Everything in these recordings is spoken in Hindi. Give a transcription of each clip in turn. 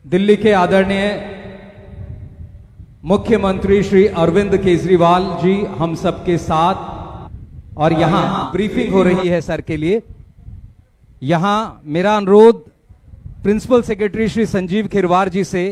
दिल्ली के आदरणीय मुख्यमंत्री श्री अरविंद केजरीवाल जी हम सबके साथ, और यहां ब्रीफिंग हो रही है सर के लिए। यहां मेरा अनुरोध प्रिंसिपल सेक्रेटरी श्री संजीव खिरवार जी से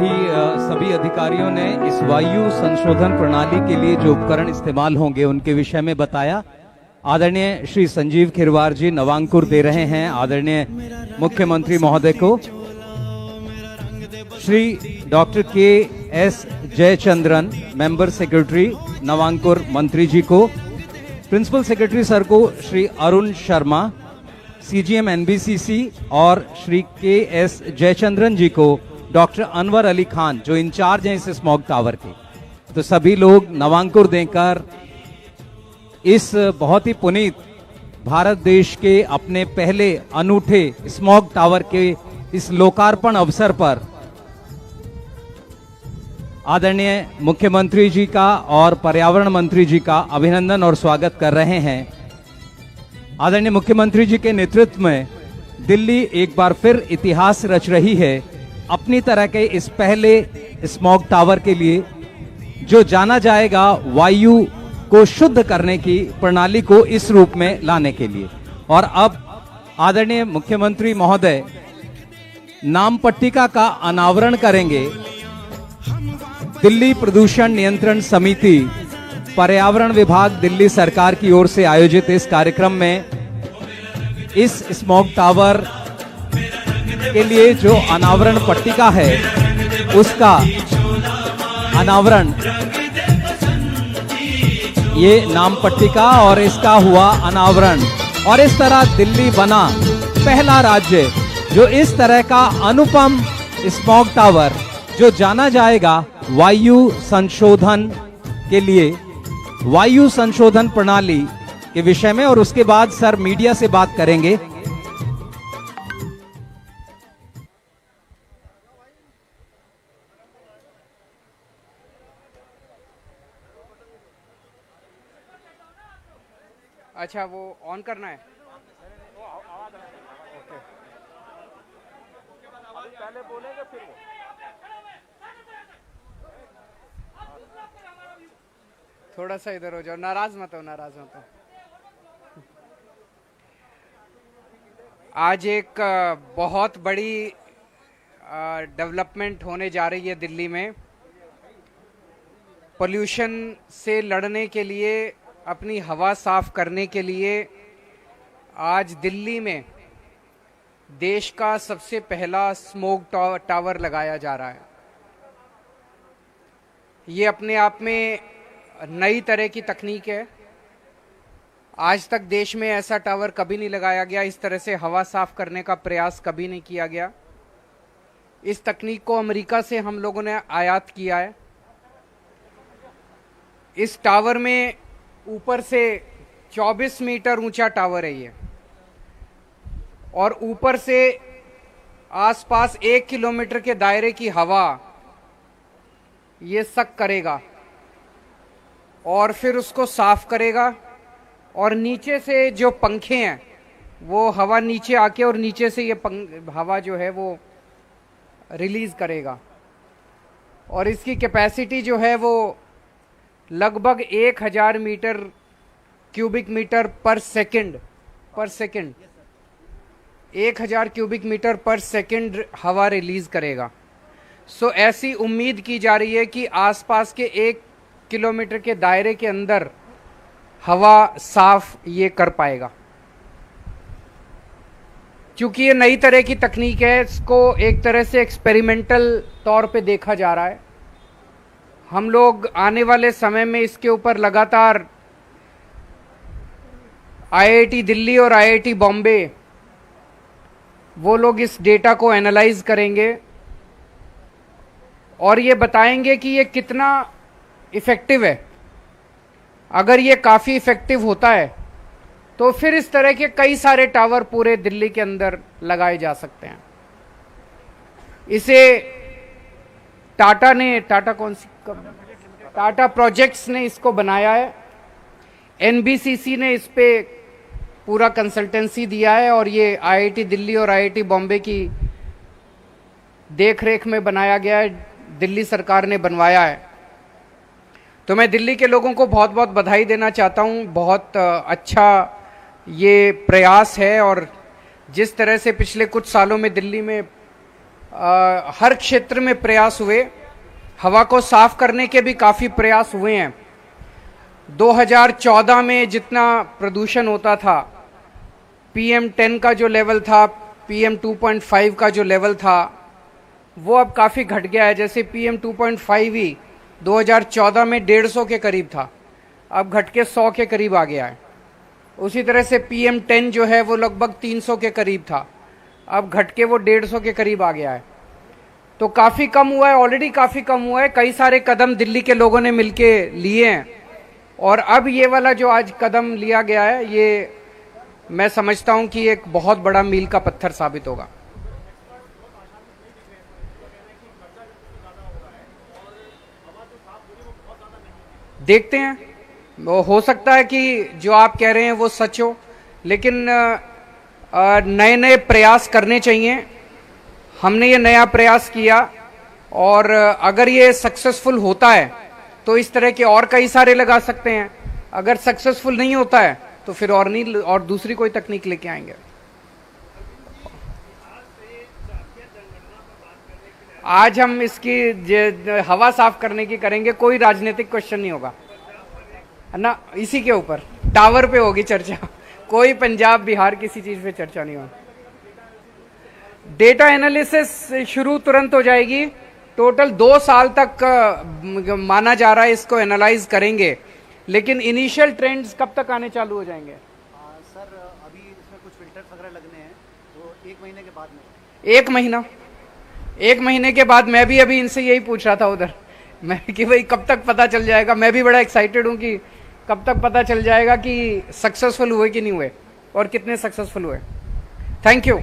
सभी अधिकारियों ने इस वायु संशोधन प्रणाली के लिए जो उपकरण इस्तेमाल होंगे उनके विषय में बताया। आदरणीय श्री संजीव खिरवार जी नवांकुर दे रहे हैं आदरणीय मुख्यमंत्री महोदय को। श्री डॉक्टर के एस जयचंद्रन मेंबर सेक्रेटरी नवांकुर मंत्री जी को, प्रिंसिपल सेक्रेटरी सर को श्री अरुण शर्मा, सीजीएम एनबीसीसी और श्री के एस जयचंद्रन जी को डॉक्टर अनवर अली खान जो इंचार्ज हैं इस स्मॉग टावर के। तो सभी लोग नवांकुर देकर इस बहुत ही पुनीत भारत देश के अपने पहले अनूठे स्मॉग टावर के इस लोकार्पण अवसर पर आदरणीय मुख्यमंत्री जी का और पर्यावरण मंत्री जी का अभिनंदन और स्वागत कर रहे हैं। आदरणीय मुख्यमंत्री जी के नेतृत्व में दिल्ली एक बार फिर इतिहास रच रही है अपनी तरह के इस पहले स्मॉग टावर के लिए, जो जाना जाएगा वायु को शुद्ध करने की प्रणाली को इस रूप में लाने के लिए। और अब आदरणीय मुख्यमंत्री महोदय नाम पट्टिका का अनावरण करेंगे। दिल्ली प्रदूषण नियंत्रण समिति, पर्यावरण विभाग दिल्ली सरकार की ओर से आयोजित इस कार्यक्रम में इस स्मॉग टावर के लिए जो अनावरण पट्टिका है उसका अनावरण, ये नाम पट्टिका और इसका हुआ अनावरण। और इस तरह दिल्ली बना पहला राज्य जो इस तरह का अनुपम स्मॉग टावर, जो जाना जाएगा वायु संशोधन के लिए, वायु संशोधन प्रणाली के विषय में। और उसके बाद सर मीडिया से बात करेंगे। अच्छा, वो ऑन करना है। पहले बोलेगा फिर वो। थोड़ा सा इधर हो जाओ, नाराज मत हो, नाराज मत हो। आज एक बहुत बड़ी डेवलपमेंट होने जा रही है दिल्ली में। पोल्यूशन से लड़ने के लिए, अपनी हवा साफ करने के लिए आज दिल्ली में देश का सबसे पहला स्मोक टावर लगाया जा रहा है। ये अपने आप में नई तरह की तकनीक है। आज तक देश में ऐसा टावर कभी नहीं लगाया गया, इस तरह से हवा साफ करने का प्रयास कभी नहीं किया गया। इस तकनीक को अमेरिका से हम लोगों ने आयात किया है। इस टावर में ऊपर से 24 मीटर ऊंचा टावर है ये, और ऊपर से आसपास 1 किलोमीटर के दायरे की हवा ये सक करेगा और फिर उसको साफ करेगा। और नीचे से जो पंखे हैं वो हवा नीचे आके और नीचे से ये हवा जो है वो रिलीज करेगा। और इसकी कैपेसिटी जो है वो लगभग 1000 मीटर क्यूबिक मीटर पर सेकंड 1000 क्यूबिक मीटर पर सेकंड हवा रिलीज करेगा। सो ऐसी उम्मीद की जा रही है कि आसपास के 1 किलोमीटर के दायरे के अंदर हवा साफ ये कर पाएगा। क्योंकि ये नई तरह की तकनीक है, इसको एक तरह से एक्सपेरिमेंटल तौर पे देखा जा रहा है। हम लोग आने वाले समय में इसके ऊपर लगातार आईआईटी दिल्ली और आईआईटी बॉम्बे वो लोग इस डेटा को एनालाइज करेंगे और ये बताएंगे कि ये कितना इफेक्टिव है। अगर ये काफ़ी इफेक्टिव होता है तो फिर इस तरह के कई सारे टावर पूरे दिल्ली के अंदर लगाए जा सकते हैं। इसे टाटा प्रोजेक्ट्स ने इसको बनाया है। एनबीसीसी ने इस पे पूरा कंसल्टेंसी दिया है और ये आईआईटी दिल्ली और आईआईटी बॉम्बे की देखरेख में बनाया गया है, दिल्ली सरकार ने बनवाया है। तो मैं दिल्ली के लोगों को बहुत बहुत बधाई देना चाहता हूँ। बहुत अच्छा ये प्रयास है और जिस तरह से पिछले कुछ सालों में दिल्ली में हर क्षेत्र में प्रयास हुए, हवा को साफ करने के भी काफ़ी प्रयास हुए हैं। 2014 में जितना प्रदूषण होता था, PM10 का जो लेवल था, PM2.5 का जो लेवल था, वो अब काफ़ी घट गया है। जैसे PM2.5 ही 2014 में 150 के करीब था, अब घट के 100 के करीब आ गया है। उसी तरह से PM10 जो है वो लगभग 300 के करीब था, अब घट के वो 150 के करीब आ गया है। तो काफ़ी कम हुआ है, ऑलरेडी काफ़ी कम हुआ है। कई सारे कदम दिल्ली के लोगों ने मिलके लिए हैं, और अब ये वाला जो आज कदम लिया गया है, ये मैं समझता हूं कि एक बहुत बड़ा मील का पत्थर साबित होगा। देखते हैं, वो हो सकता है कि जो आप कह रहे हैं वो सच हो, लेकिन नए नए प्रयास करने चाहिए। हमने ये नया प्रयास किया, और अगर ये सक्सेसफुल होता है तो इस तरह के और कई सारे लगा सकते हैं। अगर सक्सेसफुल नहीं होता है तो फिर और दूसरी कोई तकनीक लेके आएंगे। आज हम इसकी हवा साफ करने की करेंगे, कोई राजनीतिक क्वेश्चन नहीं होगा, है ना। इसी के ऊपर टावर पे होगी चर्चा, कोई पंजाब बिहार किसी चीज पे चर्चा नहीं होगी। डेटा एनालिसिस शुरू तुरंत हो जाएगी। टोटल 2 साल तक माना जा रहा है इसको एनालाइज करेंगे, लेकिन इनिशियल ट्रेंड्स कब तक आने चालू हो जाएंगे? सर अभी इसमें कुछ फिल्टर्स वगैरह लगने हैं, तो 1 महीने के बाद में। 1 महीने के बाद? मैं भी अभी इनसे यही पूछ रहा था उधर, मैं कि भाई कब तक पता चल जाएगा। मैं भी बड़ा एक्साइटेड हूं कि कब तक पता चल जाएगा कि सक्सेसफुल हुए कि नहीं हुए, और कितने सक्सेसफुल हुए। Thank you.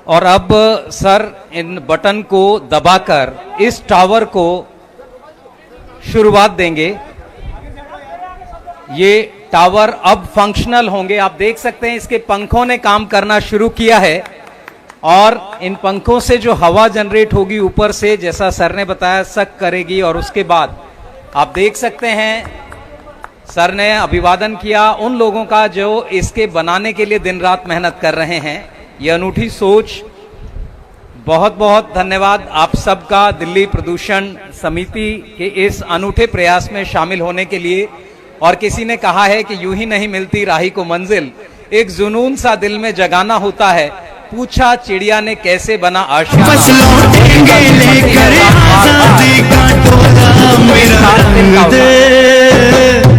और अब सर इन बटन को दबाकर इस टावर को शुरुआत देंगे। ये टावर अब फंक्शनल होंगे। आप देख सकते हैं इसके पंखों ने काम करना शुरू किया है, और इन पंखों से जो हवा जनरेट होगी ऊपर से, जैसा सर ने बताया, सक करेगी। और उसके बाद आप देख सकते हैं सर ने अभिवादन किया उन लोगों का जो इसके बनाने के लिए दिन रात मेहनत कर रहे हैं। ये अनूठी सोच, बहुत बहुत धन्यवाद आप सबका दिल्ली प्रदूषण समिति के इस अनूठे प्रयास में शामिल होने के लिए। और किसी ने कहा है कि यूं ही नहीं मिलती राही को मंजिल, एक जुनून सा दिल में जगाना होता है। पूछा चिड़िया ने कैसे बना आशियाना, बस लौटेंगे लेकर आजादी का टोला मेरा दे।